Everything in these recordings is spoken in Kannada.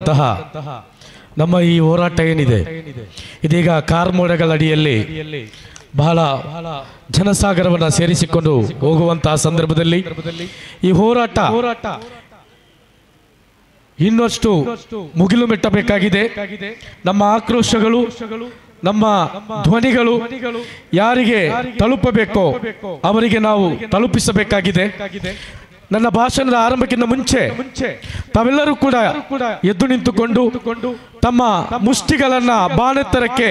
ಮಾಡಿದಂತಹ ನಮ್ಮ ಈ ಹೋರಾಟ ಏನಿದೆ ಇದೀಗ ಕಾರ್ಮೋಡಗಳ ಅಡಿಯಲ್ಲಿ ಬಹಳ ಜನಸಾಗರವನ್ನು ಸೇರಿಸಿಕೊಂಡು ಹೋಗುವಂತಹ ಸಂದರ್ಭದಲ್ಲಿ ಈ ಹೋರಾಟ ಇನ್ನಷ್ಟು ಮುಗಿಲು ಮೆಟ್ಟಬೇಕಾಗಿದೆ. ನಮ್ಮ ಆಕ್ರೋಶಗಳು, ನಮ್ಮ ಧ್ವನಿಗಳು ಯಾರಿಗೆ ತಲುಪಬೇಕೋ ಅವರಿಗೆ ನಾವು ತಲುಪಿಸಬೇಕಾಗಿದೆ. ನನ್ನ ಭಾಷಣದ ಆರಂಭಕ್ಕಿಂತ ಮುಂಚೆ ತಾವೆಲ್ಲರೂ ಕೂಡ ಎದ್ದು ನಿಂತುಕೊಂಡು ತಮ್ಮ ಮುಷ್ಟಿಗಳನ್ನ ಬಾನೆತ್ತರಕ್ಕೆ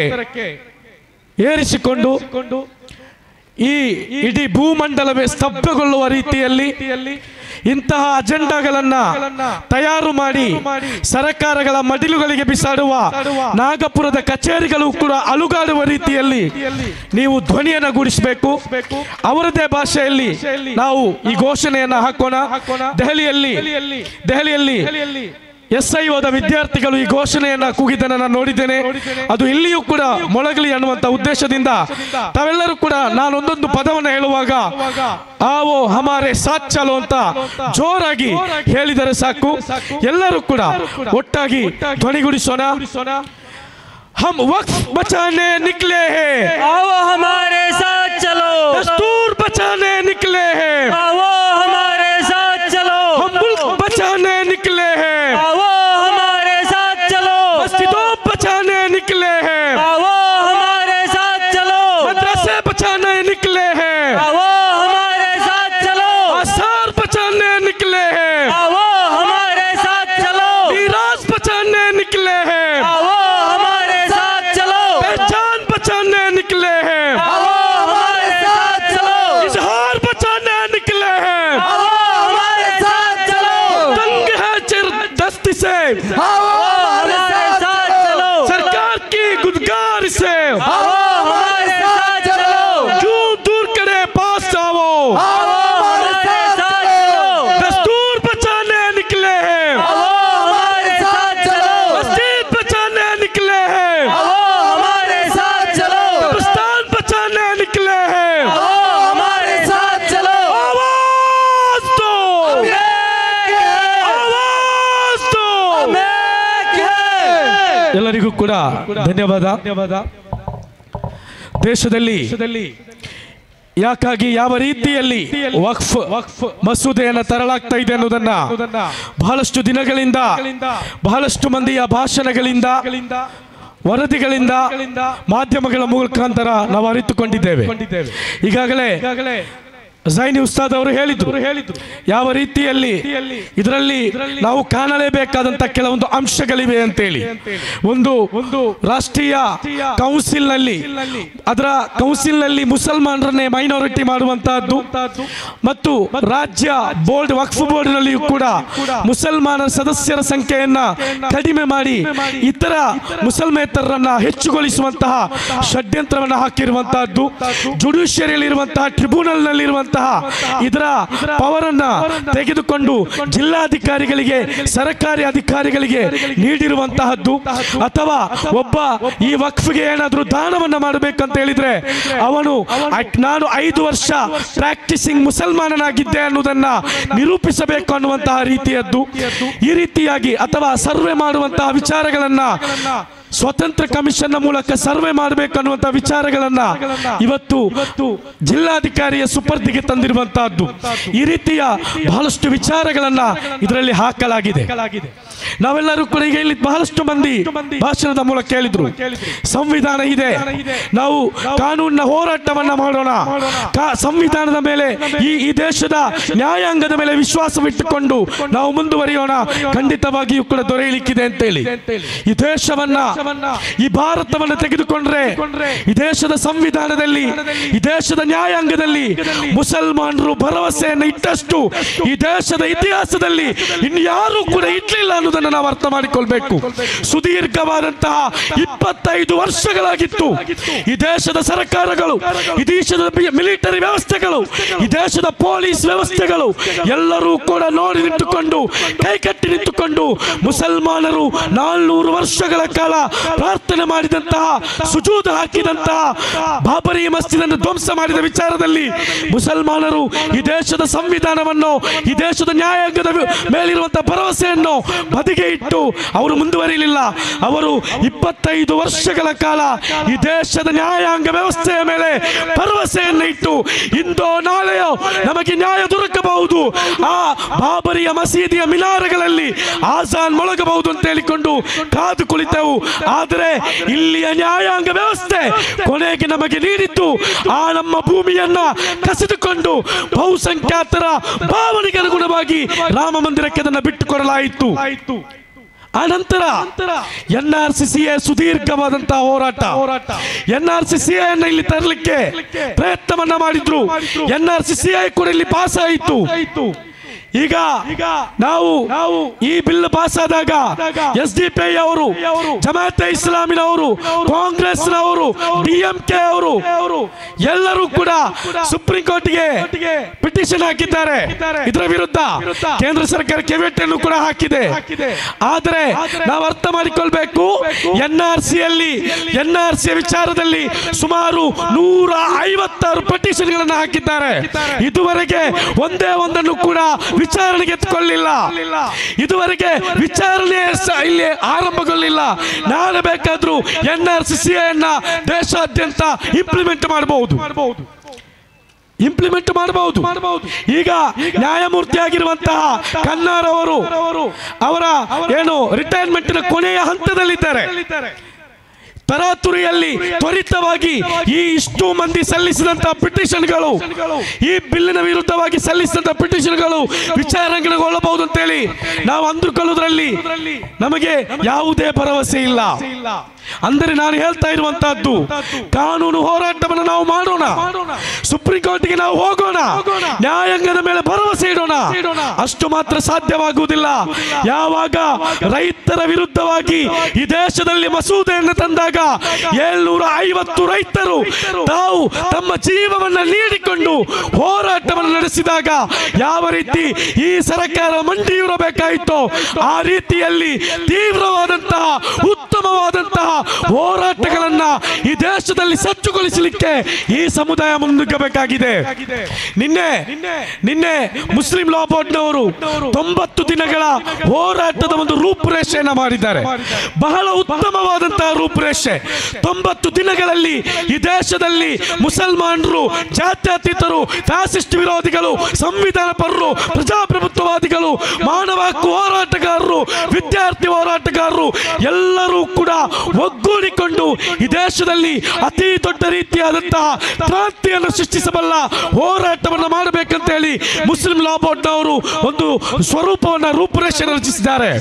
ಏರಿಸಿಕೊಂಡು ಈ ಇಡೀ ಭೂಮಂಡಲವೇ ಸ್ತಬ್ಧಗೊಳ್ಳುವ ರೀತಿಯಲ್ಲಿ ಇಂತಹ ಅಜೆಂಡಾಗಳನ್ನ ತಯಾರು ಮಾಡಿ ಸರ್ಕಾರಗಳ ಮಡಿಲುಗಳಿಗೆ ಬಿಸಾಡುವ ನಾಗಪುರದ ಕಚೇರಿಗಳು ಕೂಡ ಅಲುಗಾಡುವ ರೀತಿಯಲ್ಲಿ ನೀವು ಧ್ವನಿಯನ್ನು ಗೂಡಿಸಬೇಕು. ಅವರದೇ ಭಾಷೆಯಲ್ಲಿ ನಾವು ಈ ಘೋಷಣೆಯನ್ನ ಹಾಕೋಣ. ದೆಹಲಿಯಲ್ಲಿ SIOದ ವಿದ್ಯಾರ್ಥಿಗಳು ಈ ಘೋಷಣೆಯನ್ನ ಕೂಗಿದ್ದನ್ನು ನಾನು ನೋಡಿದ್ದೇನೆ. ಅದು ಇಲ್ಲಿಯೂ ಕೂಡ ಮೊಳಗಲಿ ಅನ್ನುವಂತ ಉದ್ದೇಶದಿಂದ ತಾವೆಲ್ಲರೂ ಕೂಡ ನಾನು ಒಂದೊಂದು ಪದವನ್ನು ಹೇಳುವಾಗ ಆವೋ ಹಮಾರೆ ಸಾಥ್ ಚಲೋ ಅಂತ ಜೋರಾಗಿ ಹೇಳಿದರೆ ಸಾಕು. ಎಲ್ಲರೂ ಕೂಡ ಒಟ್ಟಾಗಿ ಧ್ವನಿಗೂಡಿಸೋಣ. हम वक्फ बचाने निकले हैं, आओ हमारे साथ चलो। दस्तूर बचाने निकले हैं, आओ हमारे साथ चलो। हम मुल्क बचाने निकले हैं, आओ हमारे साथ चलो। मस्जिदों बचाने निकले हैं, आओ हमारे साथ चलो। मदरसे बचाने निकले हैं, आओ हमारे साथ चलो। आसार बचाने निकले हैं, आओ हमारे साथ चलो। मीरास बचाने निकले हैं, आओ हमारे साथ चलो। पहचान बचाने निकले हैं, आओ हमारे साथ चलो। इजहार बचाने निकले हैं, आओ हमारे साथ चलो। तंग है चिर दस्ती से, आओ हमारे साथ चलो। सरकार की गुदगार से, आओ हमारे साथ चलो। क्यों दूर करे पास आओ, आओ हमारे साथ चलो। दस्तूर बचाने निकले हैं, आओ हमारे साथ चलो। मस्जिद बचाने निकले हैं, आओ हमारे साथ चलो। कब्रिस्तान बचाने निकले हैं, आओ हमारे साथ चलो। आवाज दो, आवाज दो. ಎಲ್ಲರಿಗೂ ಕೂಡ ಧನ್ಯವಾದ. ದೇಶದಲ್ಲಿ ಯಾಕಾಗಿ ಯಾವ ರೀತಿಯಲ್ಲಿ ವಕ್ಫ್ ಮಸೂದೆಯನ್ನು ತರಲಾಗ್ತಾ ಇದೆ ಅನ್ನೋದನ್ನ ಬಹಳಷ್ಟು ದಿನಗಳಿಂದ ಬಹಳಷ್ಟು ಮಂದಿಯ ಭಾಷಣಗಳಿಂದ ವರದಿಗಳಿಂದ ಮಾಧ್ಯಮಗಳ ಮುಖಾಂತರ ನಾವು ಅರಿತುಕೊಂಡಿದ್ದೇವೆ. ಈಗಾಗಲೇ ಝೈನಿ ಉಸ್ತಾದ್ ಅವರು ಹೇಳಿದ್ರು ಯಾವ ರೀತಿಯಲ್ಲಿ ಇದರಲ್ಲಿ ನಾವು ಕಾಣಲೇಬೇಕಾದಂತ ಕೆಲವೊಂದು ಅಂಶಗಳಿವೆ ಅಂತೇಳಿ. ಒಂದು ರಾಷ್ಟ್ರೀಯ ಕೌನ್ಸಿಲ್ನಲ್ಲಿ ಅದರ ಕೌನ್ಸಿಲ್ನಲ್ಲಿ ಮುಸಲ್ಮಾನರನ್ನೇ ಮೈನಾರಿಟಿ ಮಾಡುವಂತಹದ್ದು ಮತ್ತು ರಾಜ್ಯ ಬೋರ್ಡ್ ವಕ್ಫ್ ಬೋರ್ಡ್ನಲ್ಲಿಯೂ ಕೂಡ ಮುಸಲ್ಮಾನ ಸದಸ್ಯರ ಸಂಖ್ಯೆಯನ್ನ ಕಡಿಮೆ ಮಾಡಿ ಇತರ ಮುಸಲ್ಮೇತರರನ್ನ ಹೆಚ್ಚುಗೊಳಿಸುವಂತಹ ಷಡ್ಯಂತ್ರವನ್ನು ಹಾಕಿರುವಂತಹದ್ದು, ಜುಡಿಷಿಯರಿಯಲ್ಲಿ ಇರುವಂತಹ ಟ್ರಿಬ್ಯುನಲ್ ನಲ್ಲಿ ಇರುವಂತಹ ಇದರ ಪವರ್ ಅನ್ನ ತೆಗೆದುಕೊಂಡು ಜಿಲ್ಲಾಧಿಕಾರಿಗಳಿಗೆ ಸರ್ಕಾರಿ ಅಧಿಕಾರಿಗಳಿಗೆ ನೀಡಿರುವಂತಹದ್ದು. ಅಥವಾ ಒಬ್ಬ ಈ ವಕ್ಫ್ಗೆ ಏನಾದರೂ ದಾನವನ್ನ ಮಾಡಬೇಕಂತ ಹೇಳಿದ್ರೆ ಅವನು ನಾನು 5 ವರ್ಷ ಪ್ರಾಕ್ಟಿಸಿಂಗ್ ಮುಸಲ್ಮಾನನಾಗಿದ್ದೆ ಅನ್ನುವುದನ್ನ ನಿರೂಪಿಸಬೇಕು ಅನ್ನುವಂತಹ ರೀತಿಯದ್ದು. ಈ ರೀತಿಯಾಗಿ ಅಥವಾ ಸರ್ವೆ ಮಾಡುವಂತಹ ವಿಚಾರಗಳನ್ನ ಸ್ವತಂತ್ರ ಕಮಿಷನ್ ಮೂಲಕ ಸರ್ವೆ ಮಾಡಬೇಕು ಅನ್ನುವಂತಹ ವಿಚಾರಗಳನ್ನ ಇವತ್ತು ಜಿಲ್ಲಾಧಿಕಾರಿಯ ಸುಪರ್ದಿಗೆ ತಂದಿರುವಂತಹದ್ದು. ಈ ರೀತಿಯ ಬಹಳಷ್ಟು ವಿಚಾರಗಳನ್ನ ಇದರಲ್ಲಿ ಹಾಕಲಾಗಿದೆ. ನಾವೆಲ್ಲರೂ ಕೂಡ ಈಗ ಇಲ್ಲಿ ಬಹಳಷ್ಟು ಮಂದಿ ಭಾಷಣದ ಮೂಲಕ ಹೇಳಿದ್ರು ಸಂವಿಧಾನ ಇದೆ, ನಾವು ಕಾನೂನಿನ ಹೋರಾಟವನ್ನ ಮಾಡೋಣ, ಸಂವಿಧಾನದ ಮೇಲೆ ಈ ದೇಶದ ನ್ಯಾಯಾಂಗದ ಮೇಲೆ ವಿಶ್ವಾಸವಿಟ್ಟುಕೊಂಡು ನಾವು ಮುಂದುವರಿಯೋಣ, ಖಂಡಿತವಾಗಿಯೂ ಕೂಡ ದೊರೆಯಲಿಕ್ಕಿದೆ ಅಂತೇಳಿ ಈ ದೇಶವನ್ನ ಈ ಭಾರತವನ್ನು ತೆಗೆದುಕೊಂಡ್ರೆ ಈ ದೇಶದ ಸಂವಿಧಾನದಲ್ಲಿ ಈ ದೇಶದ ನ್ಯಾಯಾಂಗದಲ್ಲಿ ಮುಸಲ್ಮಾನರು ಭರವಸೆಯನ್ನು ಇಟ್ಟಷ್ಟು ಈ ದೇಶದ ಇತಿಹಾಸದಲ್ಲಿ ಇನ್ಯಾರೂ ಕೂಡ ಇಟ್ಲಿಲ್ಲ ಅನ್ನೋದನ್ನು ನಾವು ಅರ್ಥ ಮಾಡಿಕೊಳ್ಬೇಕು. ಸುದೀರ್ಘವಾದಂತಹ 25 ವರ್ಷಗಳಾಗಿತ್ತು ಈ ದೇಶದ ಸರ್ಕಾರಗಳು, ಈ ದೇಶದ ಮಿಲಿಟರಿ ವ್ಯವಸ್ಥೆಗಳು, ಈ ದೇಶದ ಪೊಲೀಸ್ ವ್ಯವಸ್ಥೆಗಳು ಎಲ್ಲರೂ ಕೂಡ ನೋಡಿ ನಿಂತುಕೊಂಡು ಕೈಕಟ್ಟಿ ನಿಂತುಕೊಂಡು ಮುಸಲ್ಮಾನರು 400 ವರ್ಷಗಳ ಕಾಲ ಪ್ರಾರ್ಥನೆ ಮಾಡಿದಂತಹ, ಸುಜೂದ್ ಹಾಕಿದಂತಹ, ಬಾಬರಿ ಮಸ್ಜಿದ್ ಅನ್ನು ಧ್ವಂಸ ಮಾಡಿದ ವಿಚಾರದಲ್ಲಿ ಮುಸಲ್ಮಾನರು ಈ ದೇಶದ ಸಂವಿಧಾನವನ್ನು, ಈ ದೇಶದ ನ್ಯಾಯಾಂಗದ ಮೇಲಿರುವಂತಹ ಭರವಸೆಯನ್ನು ಬದಿಗೆ ಇಟ್ಟು ಅವರು ಮುಂದುವರಿಯಲಿಲ್ಲ. ಅವರು 25 ವರ್ಷಗಳ ಕಾಲ ಈ ದೇಶದ ನ್ಯಾಯಾಂಗ ವ್ಯವಸ್ಥೆಯ ಮೇಲೆ ಭರವಸೆಯನ್ನು ಇಟ್ಟು ಇಂದೋ ನಾಳೆಯೋ ನಮಗೆ ನ್ಯಾಯ ದೊರಕಬಹುದು, ಆ ಬಾಬರಿಯ ಮಸೀದಿಯ ಮಿನಾರಗಳಲ್ಲಿ ಆಜಾನ್ ಮೊಳಗಬಹುದು ಅಂತ ಹೇಳಿಕೊಂಡು ಕಾದು ಕುಳಿತೆವು. ಆದರೆ ಇಲ್ಲಿಯ ನ್ಯಾಯಾಂಗ ವ್ಯವಸ್ಥೆ ಕೊನೆಗೆ ನಮಗೆ ನೀಡಿದ್ದು ಆ ನಮ್ಮ ಭೂಮಿಯನ್ನ ಕಸಿದುಕೊಂಡು ಬಹುಸಂಖ್ಯಾತರ ಭಾವನೆಗೆ ಅನುಗುಣವಾಗಿ ರಾಮ ಮಂದಿರಕ್ಕೆ ಅದನ್ನು ಬಿಟ್ಟುಕೊಡಲಾಯಿತು. ಅನಂತರ NRCCA ಸುದೀರ್ಘವಾದಂತಹ ಹೋರಾಟ, NRCCA ಅನ್ನು ಇಲ್ಲಿ ತರಲಿಕ್ಕೆ ಪ್ರಯತ್ನವನ್ನ ಮಾಡಿದ್ರು. NRCCA ಕೂಡ ಇಲ್ಲಿ ಪಾಸ್ ಆಯಿತು. ಈಗ ನಾವು ಈ ಬಿಲ್ ಪಾಸ್ ಆದಾಗ SDPI ಅವರು, ಜಮಾತೆ ಇಸ್ಲಾಮಿನವರು, ಕಾಂಗ್ರೆಸ್ನವರು, DMK ಅವರು ಎಲ್ಲರೂ ಕೂಡ ಸುಪ್ರೀಂ ಕೋರ್ಟ್ಗೆ ಪಿಟಿಷನ್ ಹಾಕಿದ್ದಾರೆ. ಇದರ ವಿರುದ್ಧ ಕೇಂದ್ರ ಸರ್ಕಾರ ಕೆವಿಯಟ್ ಕೂಡ ಹಾಕಿದೆ. ಆದರೆ ನಾವು ಅರ್ಥ ಮಾಡಿಕೊಳ್ಬೇಕು, NRC ವಿಚಾರದಲ್ಲಿ ಸುಮಾರು 156 ಪಿಟಿಷನ್ ಗಳನ್ನು ಹಾಕಿದ್ದಾರೆ. ಇದುವರೆಗೆ ಒಂದೇ ಒಂದನ್ನು ಕೂಡ ವಿಚಾರಣೆಗೆ ಎತ್ಕೊಳ್ಳಿಲ್ಲ. ಇದುವರೆಗೆ ವಿಚಾರಣೆ ಇಲ್ಲಿ ಆರಂಭಗೊಳ್ಳಿಲ್ಲ. ನಾಳೆ ಬೇಕಾದ್ರೂ NRCCA ಅನ್ನ ದೇಶಾದ್ಯಂತ ಇಂಪ್ಲಿಮೆಂಟ್ ಮಾಡಬಹುದು. ಈಗ ನ್ಯಾಯಮೂರ್ತಿ ಆಗಿರುವಂತಹ ಕನ್ನಾರ್ ಅವರು ಅವರ ಏನು ರಿಟೈರ್ಮೆಂಟ್ ಕೊನೆಯ ಹಂತದಲ್ಲಿದ್ದಾರೆ. ತರಾತುರಿಯಲ್ಲಿ ತ್ವರಿತವಾಗಿ ಈ ಇಷ್ಟು ಮಂದಿ ಸಲ್ಲಿಸಿದಂತಹ ಪಿಟಿಷನ್ಗಳು, ಈ ಬಿಲ್ಲಿನ ವಿರುದ್ಧವಾಗಿ ಸಲ್ಲಿಸಿದಂತಹ ಪಿಟಿಷನ್ಗಳು ವಿಚಾರಣೆಗೊಳ್ಳಬಹುದು ಅಂತೇಳಿ ನಾವು ಅಂದುಕೊಳ್ಳುವುದರಲ್ಲಿ ನಮಗೆ ಯಾವುದೇ ಭರವಸೆ ಇಲ್ಲ. ಅಂದರೆ ನಾನು ಹೇಳ್ತಾ ಇರುವಂತಹದ್ದು, ಕಾನೂನು ಹೋರಾಟವನ್ನು ನಾವು ಮಾಡೋಣ, ಸುಪ್ರೀಂ ಕೋರ್ಟ್ಗೆ ನಾವು ಹೋಗೋಣ, ನ್ಯಾಯಾಂಗದ ಮೇಲೆ ಭರವಸೆ ಇಡೋಣ. ಅಷ್ಟು ಮಾತ್ರ ಸಾಧ್ಯವಾಗುವುದಿಲ್ಲ. ಯಾವಾಗ ರೈತರ ವಿರುದ್ಧವಾಗಿ ಈ ದೇಶದಲ್ಲಿ ಮಸೂದೆಯನ್ನು ತಂದಾಗ 750 ರೈತರು ತಾವು ತಮ್ಮ ಜೀವವನ್ನು ನೀಡಿಕೊಂಡು ಹೋರಾಟವನ್ನು ನಡೆಸಿದಾಗ ಯಾವ ರೀತಿ ಈ ಸರ್ಕಾರ ಮಂಡಿಯೂರಬೇಕಾಯಿತೋ ಆ ರೀತಿಯಲ್ಲಿ ತೀವ್ರವಾದಂತಹ, ಉತ್ತಮವಾದಂತಹ ಹೋರಾಟಗಳನ್ನ ಈ ದೇಶದಲ್ಲಿ ಸಜ್ಜುಗೊಳಿಸಲಿಕ್ಕೆ ಈ ಸಮುದಾಯ ಮುನ್ನುಗ್ಗಬೇಕಾಗಿದೆ. ನಿನ್ನೆ ಮುಸ್ಲಿಂ ಲಾ ಬೋರ್ಡ್ನವರು 90 ದಿನಗಳ ಹೋರಾಟದ ಒಂದು ರೂಪುರೇಷೆಯನ್ನು ಮಾಡಿದ್ದಾರೆ. ಬಹಳ ಉತ್ತಮವಾದಂತಹ ರೂಪುರೇಷೆ. 90 ದಿನಗಳಲ್ಲಿ ಈ ದೇಶದಲ್ಲಿ ಮುಸಲ್ಮಾನರು, ಜಾತ್ಯತೀತರು, ಫ್ಯಾಸಿಸ್ಟ್ ವಿರೋಧಿಗಳು, ಸಂವಿಧಾನ ಪರರು, ಪ್ರಜಾಪ್ರಭುತ್ವವಾದಿಗಳು, ಮಾನವ ಹಕ್ಕು ಹೋರಾಟಗಾರರು, ವಿದ್ಯಾರ್ಥಿ ಹೋರಾಟಗಾರರು ಎಲ್ಲರೂ ಕೂಡ ಒಗ್ಗೂಡಿಕೊಂಡು ಈ ದೇಶದಲ್ಲಿ ಅತಿ ದೊಡ್ಡ ರೀತಿಯಾದಂತಹ ಕ್ರಾಂತಿಯನ್ನು ಸೃಷ್ಟಿಸಬಲ್ಲ ಹೋರಾಟವನ್ನು ಮಾಡಬೇಕಂತ ಹೇಳಿ ಮುಸ್ಲಿಂ ಲಾ ಬೋರ್ಡ್ನವರು ಒಂದು ಸ್ವರೂಪವನ್ನು, ರೂಪುರೇಷೆಯನ್ನು ರಚಿಸಿದ್ದಾರೆ.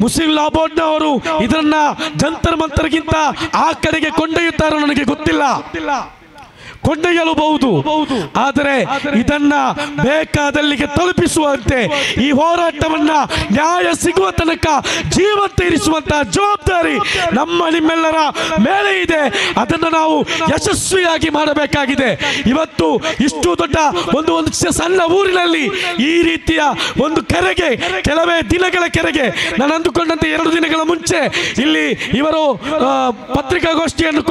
ಮುಸ್ಲಿಂ ಲಾ ಬೋರ್ಡ್ನವರು ಇದನ್ನ ಜಂತರ್ ಮಂತರ್ಗಿಂತ ಆ ಕಡೆಗೆ ಕೊಂಡೊಯ್ಯುತ್ತಾರೋ ನನಗೆ ಗೊತ್ತಿಲ್ಲ, ಕೊಂಡೊಯ್ಯಲೂಬಹುದು. ಆದರೆ ಇದನ್ನ ಬೇಕಾದಲ್ಲಿಗೆ ತಲುಪಿಸುವಂತೆ ಈ ಹೋರಾಟವನ್ನ ನ್ಯಾಯ ಸಿಗುವ ತನಕ ಜೀವಂತ ಇರಿಸುವಂತಹ ಜವಾಬ್ದಾರಿ ನಮ್ಮ ನಿಮ್ಮೆಲ್ಲರ ಮೇಲೆ ಇದೆ. ಅದನ್ನು ನಾವು ಯಶಸ್ವಿಯಾಗಿ ಮಾಡಬೇಕಾಗಿದೆ. ಇವತ್ತು ಇಷ್ಟು ದೊಡ್ಡ ಒಂದು ಸಣ್ಣ ಊರಿನಲ್ಲಿ ಈ ರೀತಿಯ ಒಂದು ಕೆರೆಗೆ, ಕೆಲವೇ ದಿನಗಳ ಕೆರೆಗೆ, ನಾನು ಅಂದುಕೊಂಡಂತೆ 2 ದಿನಗಳ ಮುಂಚೆ ಇಲ್ಲಿ ಇವರು ಪತ್ರಿಕಾಗೋಷ್ಠಿಯನ್ನು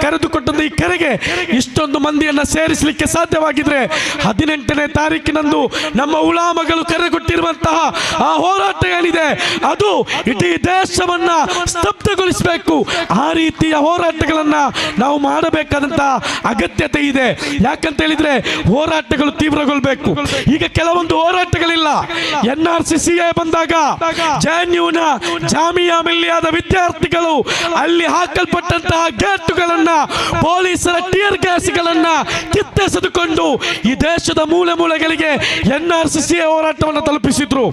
ಕರೆದುಕೊಟ್ಟಂತ ಈ ಕೆರೆಗೆ ಇಷ್ಟೊಂದು ಮಂದಿಯನ್ನ ಸೇರಿಸಲಿಕ್ಕೆ ಸಾಧ್ಯವಾಗಿದ್ರೆ 18ನೇ ತಾರೀಕಿನಂದು ನಮ್ಮ ಉಲಾಮಗಳು ಕರೆಗೊಟ್ಟಿರುವಂತಹ ಆ ಹೋರಾಟ ಏನಿದೆ ಅದು ಇಡೀ ದೇಶವನ್ನ ಸ್ತಬ್ಧಗೊಳಿಸಬೇಕು. ಆ ರೀತಿಯ ಹೋರಾಟಗಳನ್ನ ನಾವು ಮಾಡಬೇಕಾದಂತಹ ಅಗತ್ಯತೆ ಇದೆ. ಯಾಕಂತ ಹೇಳಿದ್ರೆ ಹೋರಾಟಗಳು ತೀವ್ರಗೊಳ್ಳಬೇಕು. ಈಗ ಕೆಲವೊಂದು ಹೋರಾಟಗಳಿಲ್ಲ. NRCCA ಬಂದಾಗ JNUನ ಜಾಮಿಯಾ ಮಿಲ್ಲಿಯಾದ ವಿದ್ಯಾರ್ಥಿಗಳು ಅಲ್ಲಿ ಹಾಕಲ್ಪಟ್ಟಂತಹ ಗೇಟುಗಳನ್ನ, ಪೊಲೀಸರ ಟಿಯರ್ ಗ್ಯಾಸ್ಗಳನ್ನ ಕಿತ್ತೆಸೆದುಕೊಂಡು ಈ ದೇಶದ ಮೂಲೆ ಮೂಲೆಗಳಿಗೆ NRCCA ಹೋರಾಟವನ್ನು ತಲುಪಿಸಿದ್ರು.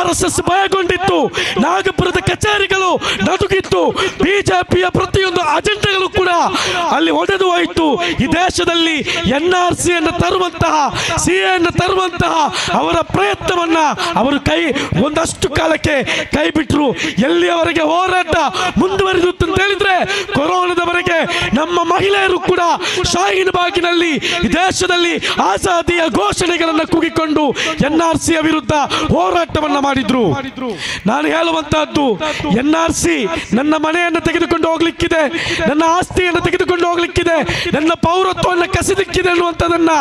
RSS ಭಯಗೊಂಡಿತ್ತು. ನಾಗಪುರದ ಕಚೇರಿಗಳು ನಡುಗಿತ್ತು. ಬಿಜೆಪಿಯ ಪ್ರತಿಯೊಂದು ಅಜೆಂಡಾಗಳು ಕೂಡ ಅಲ್ಲಿ ಒಡೆದು ಹೋಯಿತು. ಈ ದೇಶದಲ್ಲಿ NRC ಅನ್ನು ತರುವಂತಹ, CA ಅನ್ನು ತರುವಂತಹ ಅವರ ಪ್ರಯತ್ನವನ್ನ ಅವರು ಒಂದಷ್ಟು ಕಾಲಕ್ಕೆ ಕೈ ಬಿಟ್ಟರು. ಎಲ್ಲಿಯವರೆಗೆ ಹೋರಾಟ ಮುಂದುವರಿದು ಅಂತ ಹೇಳಿದ್ರೆ ಕೊರೋನಾದವರೆಗೆ ನಮ್ಮ ಮಹಿಳೆಯರು ಕೂಡ ಶಾಹೀನ್ ಬಾಗಿನಲ್ಲಿ ಈ ದೇಶದಲ್ಲಿ ಆಜಾದಿಯ ಘೋಷಣೆಗಳನ್ನು ಕೂಗಿಕೊಂಡು NRC ವಿರುದ್ಧ ಹೋರಾಟವನ್ನ ಮಾಡಿದ್ರು. ನಾನು ಹೇಳುವಂತಹದ್ದು, NRC ನನ್ನ ಮನೆಯನ್ನು ತೆಗೆದುಕೊಂಡು ಹೋಗ್ಲಿಕ್ಕಿದೆ, ನನ್ನ ಆಸ್ತಿಯನ್ನು ತೆಗೆದುಕೊಂಡು ಹೋಗ್ಲಿಕ್ಕಿದೆ, ನನ್ನ ಪೌರತ್ವವನ್ನು ಕಸಿದಿಕ್ಕಿದೆ ಅನ್ನುವಂಥದ್ದನ್ನ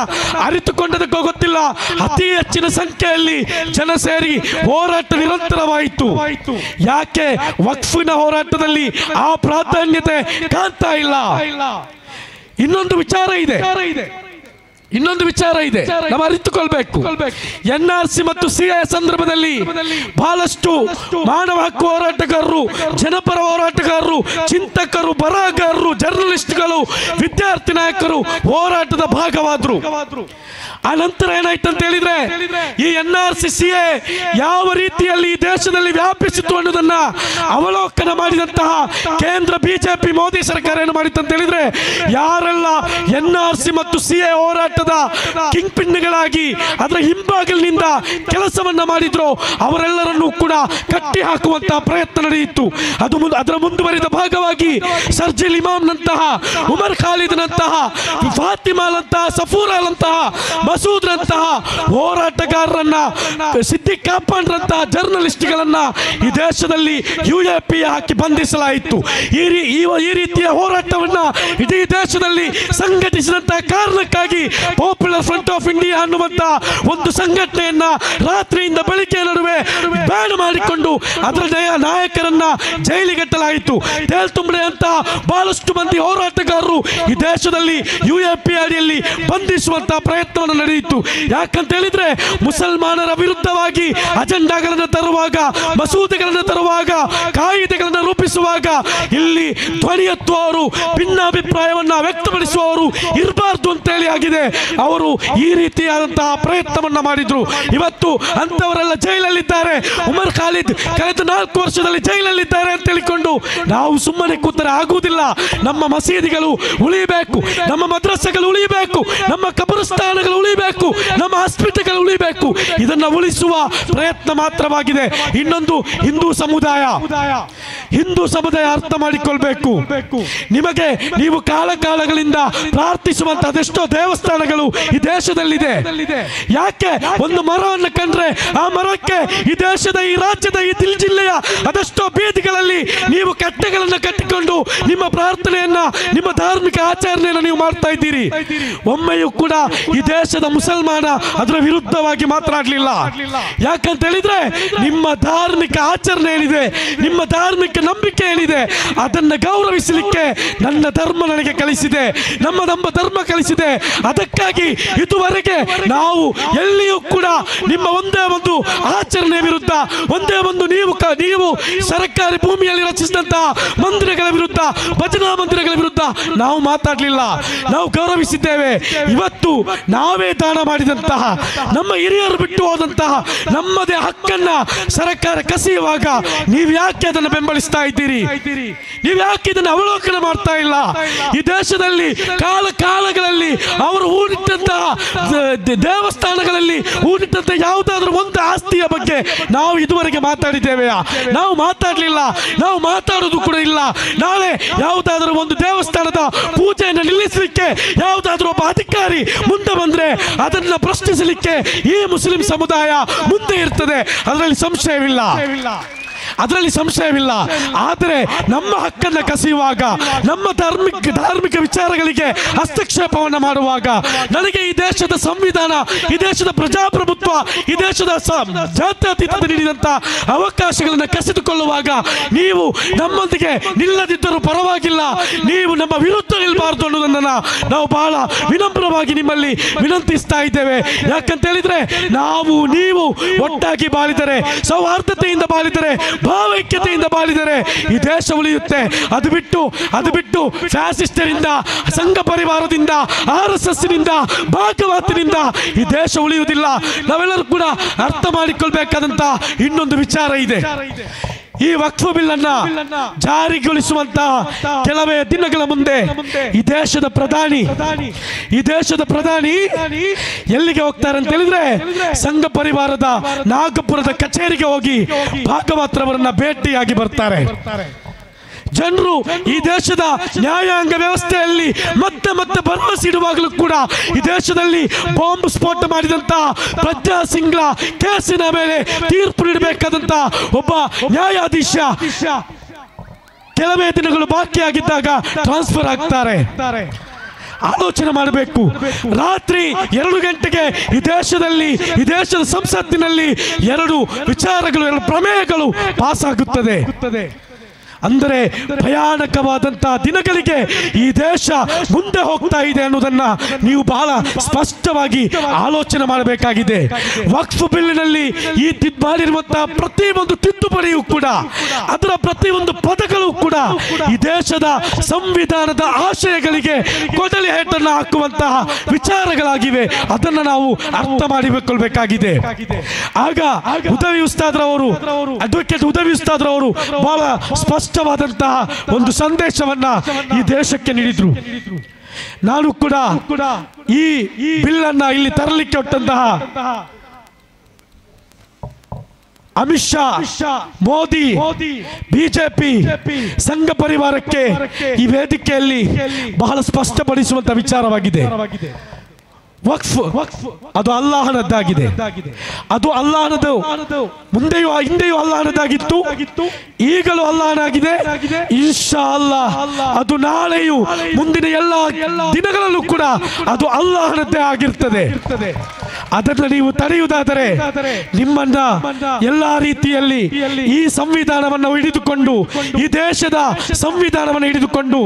ಅರಿತುಕೊಂಡದಕ್ಕೂ ಗೊತ್ತಿಲ್ಲ ಅತಿ ಹೆಚ್ಚಿನ ಸಂಖ್ಯೆಯಲ್ಲಿ ಜನ ಸೇರಿ ಹೋರಾಟ ನಿರಂತರವಾಯಿತು. ಯಾಕೆ ವಕ್ಫಿನ ಹೋರಾಟದಲ್ಲಿ ಆ ಪ್ರಾಧಾನ್ಯತೆ ಕಾಣ್ತಾ ಇಲ್ಲ? ಇನ್ನೊಂದು ವಿಚಾರ ಇದೆ, ನಾವು ಅರಿತುಕೊಳ್ಬೇಕು. NRC ಮತ್ತು CA ಸಂದರ್ಭದಲ್ಲಿ ಬಹಳಷ್ಟು ಮಾನವ ಹಕ್ಕು ಹೋರಾಟಗಾರರು, ಜನಪರ ಹೋರಾಟಗಾರರು, ಚಿಂತಕರು, ಬರಹಗಾರರು, ಜರ್ನಲಿಸ್ಟ್ಗಳು, ವಿದ್ಯಾರ್ಥಿ ನಾಯಕರು ಹೋರಾಟದ ಭಾಗವಾದ್ರು. ಆ ನಂತರ ಏನಾಯ್ತು ಅಂತ ಹೇಳಿದ್ರೆ, ಈ NRC CA ಯಾವ ರೀತಿಯಲ್ಲಿ ಈ ದೇಶದಲ್ಲಿ ವ್ಯಾಪಿಸಿತು ಅನ್ನೋದನ್ನ ಅವಲೋಕನ ಮಾಡಿದಂತಹ ಕೇಂದ್ರ BJP ಮೋದಿ ಸರ್ಕಾರ ಏನು ಮಾಡಿತ್ತು ಅಂತ ಹೇಳಿದ್ರೆ, ಯಾರೆಲ್ಲ NRC ಮತ್ತು CA ಹೋರಾಟದ ಕಿಂಗ್ ಪಿನ್ಗಳಾಗಿ ಅದರ ಹಿಂಭಾಗಲಿನಿಂದ ಕೆಲಸವನ್ನ ಮಾಡಿದ್ರು ಅವರೆಲ್ಲರನ್ನೂ ಕೂಡ ಕಟ್ಟಿ ಹಾಕುವಂತಹ ಪ್ರಯತ್ನ ನಡೆಯಿತು. ಅದರ ಮುಂದುವರಿದ ಭಾಗವಾಗಿ ಸರ್ಜಿಲ್ ಇಮಾಮ್ ನಂತಹ, ಉಮರ್ ಖಾಲಿದ್ ನಂತಹ, ಫಾತಿಮಾಲಂತಹ, ಸಫೂರಾಲಂತಹ, ಮಸೂದ್ ರಂತಹ ಹೋರಾಟಗಾರರನ್ನ, ಸಿದ್ದಿಕ್ ಕಾಪನ್ ರಂತಹ ಜರ್ನಲಿಸ್ಟ್ಗಳನ್ನ ಈ ದೇಶದಲ್ಲಿ UAP ಹಾಕಿ ಬಂಧಿಸಲಾಯಿತು. ಈ ರೀತಿಯ ಹೋರಾಟವನ್ನ ಇಡೀ ದೇಶದಲ್ಲಿ ಸಂಘಟಿಸಿದಂತಹ ಕಾರಣಕ್ಕಾಗಿ ಪಾಪ್ಯುಲರ್ ಫ್ರಂಟ್ ಆಫ್ ಇಂಡಿಯಾ ಅನ್ನುವಂತ ಒಂದು ಸಂಘಟನೆಯನ್ನ ರಾತ್ರಿಯಿಂದ ಬೆಳಿಗ್ಗೆ ನಡುವೆ ಬ್ಯಾನ್ ಮಾಡಿಕೊಂಡು ಅದರ ನಾಯಕರನ್ನ ಜೈಲಿಗಟ್ಟಲಾಯಿತು. ತೇಲ್ತುಂಬಡೆ ಅಂತ ಬಹಳಷ್ಟು ಮಂದಿ ಹೋರಾಟಗಾರರು ಈ ದೇಶದಲ್ಲಿ UAP ಅಡಿಯಲ್ಲಿ ಬಂಧಿಸುವಂತಹ ಪ್ರಯತ್ನವನ್ನು ನಡೆಯಿತು. ಯಾಕಂತ ಹೇಳಿದ್ರೆ ಮುಸಲ್ಮಾನರ ವಿರುದ್ಧವಾಗಿ ಅಜೆಂಡಾಗಳನ್ನು ತರುವಾಗ, ಮಸೂದೆಗಳನ್ನು ತರುವಾಗ, ಕಾಯಿದೆಗಳನ್ನು ರೂಪಿಸುವಾಗ ಇಲ್ಲಿ ಧ್ವನಿ ಎತ್ತುವವರು, ಭಿನ್ನಾಭಿಪ್ರಾಯವನ್ನ ವ್ಯಕ್ತಪಡಿಸುವವರು ಇರಬಾರ್ದು ಅಂತೇಳಿ ಆಗಿದೆ. ಅವರು ಈ ರೀತಿಯಾದಂತಹ ಪ್ರಯತ್ನವನ್ನ ಮಾಡಿದ್ರು. ಇವತ್ತು ಅಂತವರೆಲ್ಲ ಜೈಲಲ್ಲಿದ್ದಾರೆ. ಉಮರ್ ಖಾಲಿದ್ ಕಳೆದ 4 ವರ್ಷದಲ್ಲಿ ಜೈಲಲ್ಲಿದ್ದಾರೆ ಅಂತ ಹೇಳಿಕೊಂಡು ನಾವು ಸುಮ್ಮನೆ ಕೂತರೆ ಆಗುವುದಿಲ್ಲ. ನಮ್ಮ ಮಸೀದಿಗಳು ಉಳಿಯಬೇಕು, ನಮ್ಮ ಮದ್ರಸೆಗಳು ಉಳಿಯಬೇಕು, ನಮ್ಮ ಕಬರಸ್ಥಾನಗಳು ಉಳಿಯಬೇಕು, ನಮ್ಮ ಹಾಸ್ಪಿಟಲ್ಗಳು ಉಳಿಯಬೇಕು. ಇದನ್ನ ಉಳಿಸುವ ಪ್ರಯತ್ನ ಮಾತ್ರವಾಗಿದೆ. ಇನ್ನೊಂದು ಹಿಂದೂ ಸಮುದಾಯ ಅರ್ಥ ಮಾಡಿಕೊಳ್ಬೇಕು. ನಿಮಗೆ ನೀವು ಕಾಲಗಳಿಂದ ಪ್ರಾರ್ಥಿಸುವಂತಹ ಅದೆಷ್ಟೋ ದೇವಸ್ಥಾನಗಳು ಈ ದೇಶದಲ್ಲಿದೆ. ಯಾಕೆ? ಒಂದು ಮರವನ್ನು ಕಂಡ್ರೆ ಆ ಮರಕ್ಕೆ ಈ ದೇಶದ, ಈ ರಾಜ್ಯದ, ಈ ಜಿಲ್ಲೆಯ ಅದೆಷ್ಟೋ ಬೀದಿಗಳಲ್ಲಿ ನೀವು ಕಟ್ಟೆಗಳನ್ನು ಕಟ್ಟಿಕೊಂಡು ನಿಮ್ಮ ಪ್ರಾರ್ಥನೆಯನ್ನ, ನಿಮ್ಮ ಧಾರ್ಮಿಕ ಆಚರಣೆಯನ್ನು ನೀವು ಮಾಡ್ತಾ ಇದ್ದೀರಿ. ಒಮ್ಮೆಯೂ ಕೂಡ ಈ ದೇಶದ ಮುಸಲ್ಮಾನ ಅದರ ವಿರುದ್ಧವಾಗಿ ಮಾತನಾಡಲಿಲ್ಲ. ಯಾಕಂತ ಹೇಳಿದ್ರೆ ನಿಮ್ಮ ಧಾರ್ಮಿಕ ಆಚರಣೆ ಏನಿದೆ, ನಿಮ್ಮ ಧಾರ್ಮಿಕ ನಂಬಿಕೆ ಏನಿದೆ, ಅದನ್ನ ಗೌರವಿಸಲಿಕ್ಕೆ ನನ್ನ ಧರ್ಮ ನನಗೆ ಕಲಿಸಿದೆ, ನಮ್ಮ ಧರ್ಮ ಕಲಿಸಿದೆ. ಅದಕ್ಕಾಗಿ ಇದುವರೆಗೆ ನಾವು ಎಲ್ಲಿಯೂ ಕೂಡ ನಿಮ್ಮ ಒಂದೇ ಒಂದು ಆಚರಣೆ ವಿರುದ್ಧ, ಒಂದೇ ಒಂದು ನೀವು ಸರ್ಕಾರಿ ಭೂಮಿಯಲ್ಲಿ ರಚಿಸಿದಂತಹ ಮಂದಿರಗಳ ವಿರುದ್ಧ, ಭಜನಾ ಮಂದಿರಗಳ ವಿರುದ್ಧ ನಾವು ಮಾತಾಡಲಿಲ್ಲ. ನಾವು ಗೌರವಿಸಿದ್ದೇವೆ. ಇವತ್ತು ನಾವೇ ದಾನ ಮಾಡಿದಂತಹ, ನಮ್ಮ ಹಿರಿಯರು ಬಿಟ್ಟು ಹೋದಂತಹ ನಮ್ಮದೇ ಹಕ್ಕನ್ನ ಸರ್ಕಾರ ಕಸಿಯುವಾಗ ನೀವು ಯಾಕೆ ಅದನ್ನು ಬೆಂಬಲಿಸ್ತಾ ಇದ್ದೀರಿ? ನೀವು ಯಾಕೆ ಇದನ್ನು ಅವಲೋಕನ ಮಾಡ್ತಾ ಇಲ್ಲ? ಈ ದೇಶದಲ್ಲಿ ಕಾಲಗಳಲ್ಲಿ ಅವರು ಹೂಡಿಟ್ಟಂತಹ ದೇವಸ್ಥಾನಗಳಲ್ಲಿ ಹೂಡಿಟ್ಟಂತಹ ಯಾವುದಾದ್ರೂ ಒಂದು ಆಸ್ತಿಯ ಬಗ್ಗೆ ನಾವು ಇದುವರೆಗೆ ಮಾತಾಡಿದ್ದೇವೆಯಾ? ನಾವು ಮಾತಾಡಲಿಲ್ಲ. ನಾವು ಮಾತಾಡೋದು ಕೂಡ ಇಲ್ಲ. ನಾಳೆ ಯಾವುದಾದ್ರೂ ಒಂದು ದೇವಸ್ಥಾನದ ಪೂಜೆಯನ್ನು ನಿಲ್ಲಿಸಲಿಕ್ಕೆ ಯಾವುದಾದ್ರೂ ಒಬ್ಬ ಅಧಿಕಾರಿ ಮುಂದೆ ಬಂದ್ರೆ ಅದನ್ನ ಪ್ರಶ್ನಿಸಲಿಕ್ಕೆ ಈ ಮುಸ್ಲಿಂ ಸಮುದಾಯ ಮುಂದೆ ಇರ್ತದೆ. ಅದರಲ್ಲಿ ಸಂಶಯವಿಲ್ಲ. ಆದರೆ ನಮ್ಮ ಹಕ್ಕನ್ನು ಕಸಿಯುವಾಗ, ನಮ್ಮ ಧಾರ್ಮಿಕ ವಿಚಾರಗಳಿಗೆ ಹಸ್ತಕ್ಷೇಪವನ್ನು ಮಾಡುವಾಗ, ನನಗೆ ಈ ದೇಶದ ಸಂವಿಧಾನ, ಈ ದೇಶದ ಪ್ರಜಾಪ್ರಭುತ್ವ, ಈ ದೇಶದ ಜಾತ್ಯತೀತತೆ ನೀಡಿದಂತ ಅವಕಾಶಗಳನ್ನು ಕಸಿದುಕೊಳ್ಳುವಾಗ ನೀವು ನಮ್ಮೊಂದಿಗೆ ನಿಲ್ಲದಿದ್ದರೂ ಪರವಾಗಿಲ್ಲ, ನೀವು ನಮ್ಮ ವಿರುದ್ಧ ನಿಲ್ಲಬಾರದು ಅನ್ನೋದನ್ನ ನಾವು ಬಹಳ ವಿನಮ್ರವಾಗಿ ನಿಮ್ಮಲ್ಲಿ ವಿನಂತಿಸ್ತಾ ಇದ್ದೇವೆ. ಯಾಕಂತ ಹೇಳಿದ್ರೆ ನೀವು ಒಟ್ಟಾಗಿ ಬಾಳಿದರೆ, ಸೌಹಾರ್ದತೆಯಿಂದ ಬಾಳಿದರೆ, ಭಾವೈಕ್ಯತೆಯಿಂದ ಬಾಳಿದರೆ ಈ ದೇಶ ಉಳಿಯುತ್ತೆ. ಅದು ಬಿಟ್ಟು ಫ್ಯಾಸಿಸ್ಟರಿಂದ, ಸಂಘ ಪರಿವಾರದಿಂದ, RSSನಿಂದ, ಭಾಗವತನಿಂದ ಈ ದೇಶ ಉಳಿಯುವುದಿಲ್ಲ. ನಾವೆಲ್ಲರೂ ಕೂಡ ಅರ್ಥ ಮಾಡಿಕೊಳ್ಬೇಕಾದಂತ ಇನ್ನೊಂದು ವಿಚಾರ ಇದೆ. ಈ ವಕ್ಫ್ ಬಿಲ್ ಅನ್ನ ಜಾರಿಗೊಳಿಸುವಂತಹ ಕೆಲವೇ ದಿನಗಳ ಮುಂದೆ ಈ ದೇಶದ ಪ್ರಧಾನಿ ಎಲ್ಲಿಗೆ ಹೋಗ್ತಾರೆ ಅಂತ ಹೇಳಿದ್ರೆ ಸಂಘ ಪರಿವಾರದ ನಾಗಪುರದ ಕಚೇರಿಗೆ ಹೋಗಿ ಭಾಗವತ್ರವರನ್ನ ಭೇಟಿಯಾಗಿ ಬರ್ತಾರೆ. ಜನರು ಈ ದೇಶದ ನ್ಯಾಯಾಂಗ ವ್ಯವಸ್ಥೆಯಲ್ಲಿ ಮತ್ತೆ ಮತ್ತೆ ಭರವಸೆ ಇಡುವಾಗಲೂ ಕೂಡ ಈ ದೇಶದಲ್ಲಿ ಬಾಂಬ್ ಸ್ಫೋಟ ಮಾಡಿದಂತಹ ಪ್ರಜ್ಞಾ ಸಿಂಗ್ರ ಕೇಸಿನ ಮೇಲೆ ತೀರ್ಪು ನೀಡಬೇಕಾದಂತ ಒಬ್ಬ ನ್ಯಾಯಾಧೀಶ ಕೆಲವೇ ದಿನಗಳು ಬಾಕಿಯಾಗಿದ್ದಾಗ ಟ್ರಾನ್ಸ್ಫರ್ ಆಗ್ತಾರೆ. ಆಲೋಚನೆ ಮಾಡಬೇಕು. ರಾತ್ರಿ 2 ಗಂಟೆಗೆ ಈ ದೇಶದ ಸಂಸತ್ತಿನಲ್ಲಿ 2 ವಿಚಾರಗಳು 2 ಪ್ರಮೇಯಗಳು ಪಾಸ್ ಆಗುತ್ತದೆ. ಅಂದರೆ ಭಯಾನಕವಾದಂತಹ ದಿನಗಳಿಗೆ ಈ ದೇಶ ಮುಂದೆ ಹೋಗ್ತಾ ಇದೆ ಅನ್ನೋದನ್ನ ನೀವು ಬಹಳ ಸ್ಪಷ್ಟವಾಗಿ ಆಲೋಚನೆ ಮಾಡಬೇಕಾಗಿದೆ. ವಕ್ಫ್ ಬಿಲ್ಲಿನಲ್ಲಿ ಈ ಮಾಡಿರುವಂತಹ ಪ್ರತಿಯೊಂದು ತಿದ್ದುಪಡಿಯೂ ಕೂಡ ಅದರ ಪ್ರತಿಯೊಂದು ಪದಗಳು ಕೂಡ ಈ ದೇಶದ ಸಂವಿಧಾನದ ಆಶಯಗಳಿಗೆ ಕೊಡಲಿ ಹೇಟನ್ನು ಹಾಕುವಂತಹ ವಿಚಾರಗಳಾಗಿವೆ. ಅದನ್ನ ನಾವು ಅರ್ಥ ಮಾಡಿಕೊಳ್ಳಬೇಕಾಗಿದೆ. ಆಗ ಉದವಿ ಉಸ್ತಾದ್ರವರು ಅಡ್ವೊಕೇಟ್ ಉದವಿ ಉಸ್ತಾದ್ರವರು ಬಹಳ ಸ್ಪಷ್ಟವಾದಂತಹ ಒಂದು ಸಂದೇಶವನ್ನ ಈ ದೇಶಕ್ಕೆ ನೀಡಿದ್ರು. ನಾನು ಕೂಡ ಈ ಬಿಲ್ ಅನ್ನ ಇಲ್ಲಿ ತರಲಿಕ್ಕೆ ಹೊಟ್ಟಂತಹ ಅಮಿತ್ ಶಾ, ಮೋದಿ, ಬಿಜೆಪಿ, ಸಂಘ ಪರಿವಾರಕ್ಕೆ ಈ ವೇದಿಕೆಯಲ್ಲಿ ಬಹಳ ಸ್ಪಷ್ಟಪಡಿಸುವಂತ ವಿಚಾರವಾಗಿದೆ. ವಕ್ಫ್ ಅದು ಅಲ್ಲಾಹನದ್ದಾಗಿದೆ. ಅದು ಅಲ್ಲಾಹನದು. ಮುಂದೆಯೂ ಹಿಂದೆಯೂ ಅಲ್ಲಾಹನದಾಗಿತ್ತು, ಈಗಲೂ ಅಲ್ಲಾಹನಾಗಿದೆ. ಇನ್ಶಾ ಅಲ್ಲಾಹ್ ಅದು ನಾಳೆಯೂ ಮುಂದಿನ ಎಲ್ಲ ದಿನಗಳಲ್ಲೂ ಕೂಡ ಅದು ಅಲ್ಲಾಹನದ್ದೇ ಆಗಿರ್ತದೆ. ಅದನ್ನು ನೀವು ತಡೆಯುವುದಾದರೆ ನಿಮ್ಮನ್ನ ಎಲ್ಲಾ ರೀತಿಯಲ್ಲಿ ಈ ಸಂವಿಧಾನವನ್ನು ಹಿಡಿದುಕೊಂಡು ಈ ದೇಶದ ಸಂವಿಧಾನವನ್ನು ಹಿಡಿದುಕೊಂಡು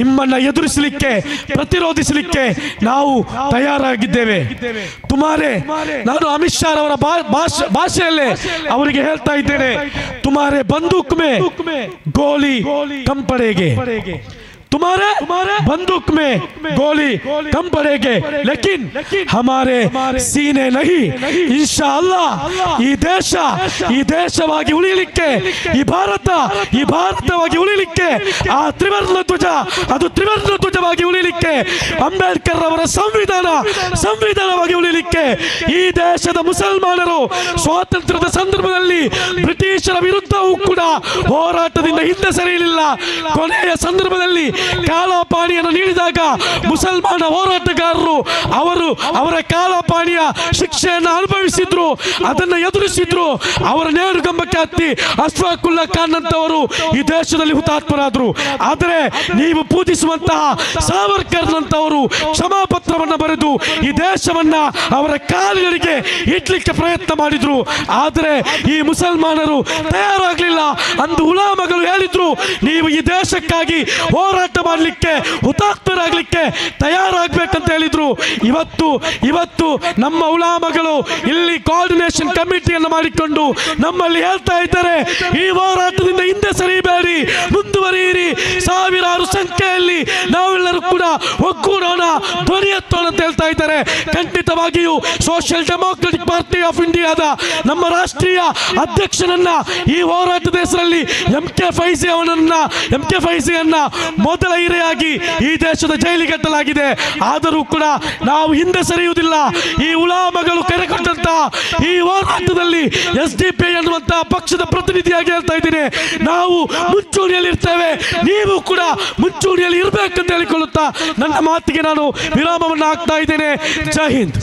ನಿಮ್ಮನ್ನ ಎದುರಿಸಲಿಕ್ಕೆ ಪ್ರತಿರೋಧಿಸಲಿಕ್ಕೆ ನಾವು ತಯಾರಾಗಿದ್ದೇವೆ. ತುಮಾರೆ ನಾನು ಅಮಿತ್ ಶಾ ಅವರ ಭಾಷೆಯಲ್ಲೇ ಅವರಿಗೆ ಹೇಳ್ತಾ ಇದ್ದೇನೆ, ತುಮಾರೆ ಬಂದೂಕ್ ಮೇ ಗೋಲಿ ಕಮ್ ಪಡೆಗೆ, तुम्हारे बंदूक में गोली कम पड़ेगी, लेकिन हमारे सीने नहीं. इंशाअल्लाह ಈ ದೇಶವಾಗಿ ಉಳಿಯಲಿಕ್ಕೆ ಈ ಭಾರತವಾಗಿ ಉಳಿಯಲಿಕ್ಕೆ ಆ ತ್ರಿವರ್ಣ ಧ್ವಜ ಅದು ತ್ರಿವರ್ಣ ಧ್ವಜವಾಗಿ ಉಳಿಯಲಿಕ್ಕೆ ಅಂಬೇಡ್ಕರ್ ಅವರ ಸಂವಿಧಾನವಾಗಿ ಉಳಿಯಲಿಕ್ಕೆ ಈ ದೇಶದ ಮುಸಲ್ಮಾನರು ಸ್ವಾತಂತ್ರ್ಯದ ಸಂದರ್ಭದಲ್ಲಿ ಬ್ರಿಟಿಷರ ವಿರುದ್ಧವೂ ಕೂಡ ಹೋರಾಟದಿಂದ ಹಿಂದೆ ಸರಿಯಲಿಲ್ಲ. ಕೊನೆಯ ಸಂದರ್ಭದಲ್ಲಿ ಕಾಲಪಾಣಿಯನ್ನು ನೀಡಿದಾಗ ಮುಸಲ್ಮಾನ ಹೋರಾಟಗಾರರು ಅವರ ಕಾಲಪಾಣಿಯ ಶಿಕ್ಷೆಯನ್ನು ಅನುಭವಿಸಿದ್ರು, ಅದನ್ನು ಎದುರಿಸಿದ್ರು. ಅವರ ನೇಣುಗಂಬಕ್ಕೆ ಹತ್ತಿ ಅಶ್ಫಾಕುಲ್ಲಾ ಖಾನ್ ಅಂತವರು ಈ ದೇಶದಲ್ಲಿ ಹುತಾತ್ಮರಾದರು. ಆದರೆ ನೀವು ಪೂಜಿಸುವಂತಹ ಸಾವರ್ಕರ್ ನಂತವರು ಕ್ಷಮಾಪತ್ರವನ್ನು ಬರೆದು ಈ ದೇಶವನ್ನ ಅವರ ಕಾಲಿಗಳಿಗೆ ಇಟ್ಲಿಕ್ಕೆ ಪ್ರಯತ್ನ ಮಾಡಿದ್ರು. ಆದರೆ ಈ ಮುಸಲ್ಮಾನರು ತಯಾರಾಗಲಿಲ್ಲ. ಅಂದು ಉಲಾಮಗಳು ಹೇಳಿದ್ರು, ನೀವು ಈ ದೇಶಕ್ಕಾಗಿ ಹೋರಾಟ ಮಾಡಲಿಕ್ಕೆ ಹುತಾತ್ಮರಾಗಲಿಕ್ಕೆ ತಯಾರಾಗಬೇಕಂತ ಹೇಳಿದ್ರು. ಇವತ್ತು ನಮ್ಮ ಉಲಾಮಗಳು ಇಲ್ಲಿ ಕೋಆರ್ಡಿನೇಷನ್ ಕಮಿಟಿಯನ್ನು ಮಾಡಿಕೊಂಡು ನಮ್ಮಲ್ಲಿ ಹೇಳ್ತಾ ಇದ್ದಾರೆ, ಈ ಹೋರಾಟದಿಂದ ಹಿಂದೆ ಸರಿಬೇಡಿ, ಮುಂದುವರಿಯಿರಿ. ಸಾವಿರಾರು ಸಂಖ್ಯೆಯಲ್ಲಿ ನಾವೆಲ್ಲರೂ ಕೂಡ ಒಗ್ಗೂಡೋಣ, ಧ್ವನಿ ಎತ್ತೋಣ ಅಂತ ಹೇಳ್ತಾ ಇದ್ದಾರೆ. ಖಂಡಿತವಾಗಿಯೂ ಸೋಷಿಯಲ್ ಡೆಮೋಕ್ರೆಟಿಕ್ ಪಾರ್ಟಿ ಆಫ್ ಇಂಡಿಯಾದ ನಮ್ಮ ರಾಷ್ಟ್ರೀಯ ಅಧ್ಯಕ್ಷನನ್ನ ಈ ಹೋರಾಟದ ಹೆಸರಲ್ಲಿ MK ಫೈಜಿಯನ್ನ ಮೊದಲ ಇರೆಯಾಗಿ ಈ ದೇಶದ ಜೈಲಿಗಟ್ಟಲಾಗಿದೆ. ಆದರೂ ಕೂಡ ನಾವು ಹಿಂದೆ ಸರಿಯುವುದಿಲ್ಲ. ಈ ಉಲಾಮಗಳು ಕರೆಕೊಟ್ಟಂತಹ ಈ ಹೋರಾಟದಲ್ಲಿ SDP ಅನ್ನುವಂತಹ ಪಕ್ಷದ ಪ್ರತಿನಿಧಿಯಾಗಿ ಹೇಳ್ತಾ ಇದ್ದೀನಿ, ನಾವು ಮುಂಚೂಣಿಯಲ್ಲಿ ಇರ್ತೇವೆ, ನೀವು ಕೂಡ ಮುಂಚೂಣಿಯಲ್ಲಿ ಇರಬೇಕಂತ ಹೇಳಿಕೊಳ್ಳುತ್ತಾ ನನ್ನ ಮಾತಿಗೆ ನಾನು ವಿರಾಮವನ್ನು ಹಾಕ್ತಾ ಇದ್ದೇನೆ. ಜೈ ಹಿಂದ್.